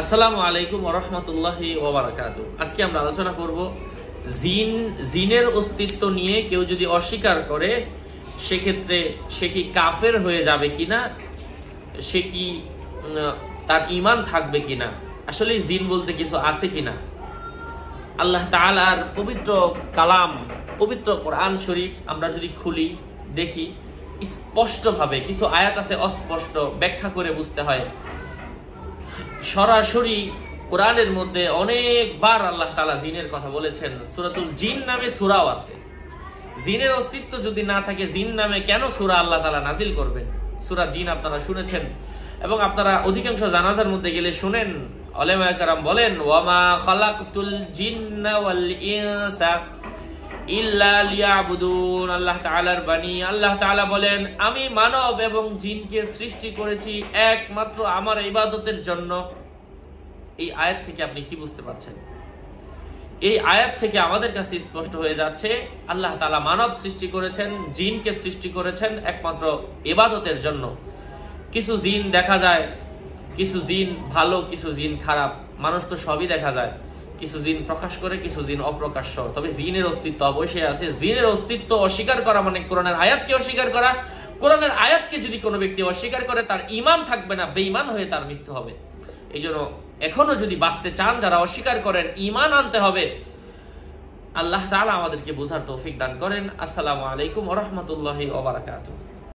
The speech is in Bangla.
আসসালামু আলাইকুম ওয়া রাহমাতুল্লাহি ওয়া বারাকাতুহু। আজকে আমরা আলোচনা করব জিনের অস্তিত্ব নিয়ে কেউ যদি অস্বীকার করে সেক্ষেত্রে সে কি কাফের হয়ে যাবে কিনা, সে কি তার ঈমান থাকবে কিনা, আসলে জিন বলতে কিছু আছে কিনা। আল্লাহ তাআলার পবিত্র কালাম, পবিত্র কোরআন শরীফ আমরা যদি খুলি দেখি স্পষ্টভাবে, কিছু আয়াত আছে অস্পষ্ট, ব্যাখ্যা করে বুঝতে হয়। সরাসরি কোরআনের মধ্যে অনেকবার আল্লাহ তাআলা জিনের কথা বলেছেন। সূরাতুল জিন নামে সূরাও আছে। জিনের অস্তিত্ব যদি না থাকে, জিন নামে কেন সূরা আল্লাহ তাআলা নাজিল করবেন? সূরা জিন আপনারা শুনেছেন এবং আপনারা অধিকাংশ জানাজার মধ্যে গেলে শুনেন, উলামায়ে কেরাম বলেন ওয়ামা খালাকতুল জিন্না ওয়াল ইনসা ইল্লা লিয়াবুদুন। আল্লাহ তাআলার বাণী, আল্লাহ তাআলা বলেন আমি মানব এবং জিনকে সৃষ্টি করেছি একমাত্র আমার ইবাদতের জন্য। এই আয়াত থেকে আপনি কি বুঝতে পারছেন? এই আয়াত থেকে আমাদের কাছে স্পষ্ট হয়ে যাচ্ছে আল্লাহ তাআলা মানব সৃষ্টি করেছেন, জিনকে সৃষ্টি করেছেন একমাত্র ইবাদতের জন্য। কিছু জিন দেখা যায়, কিছু জিন ভালো, কিছু জিন খারাপ, মানুষ তো সবই দেখা যায়। কিছু জিন প্রকাশ করে, কিছু জিন অপ্রকাশ্য, তবে জিনের অস্তিত্ব অবশ্যই আছে। জিনের অস্তিত্ব অস্বীকার করা মানে কোরআনের আয়াতকে অস্বীকার করা। কোরআনের আয়াতকে যদি কোনো ব্যক্তি অস্বীকার করে তার ঈমান থাকবে না, বেঈমান হয়ে তার মৃত্যু হবে। এই জন্য এখনো যদি বাঁচতে চান যারা অস্বীকার করেন, ঈমান আনতে হবে। আল্লাহ তাআলা আমাদেরকে বোঝার তৌফিক দান করেন। আসসালামু আলাইকুম ওয়া রাহমাতুল্লাহি ওয়া বারাকাতুহু।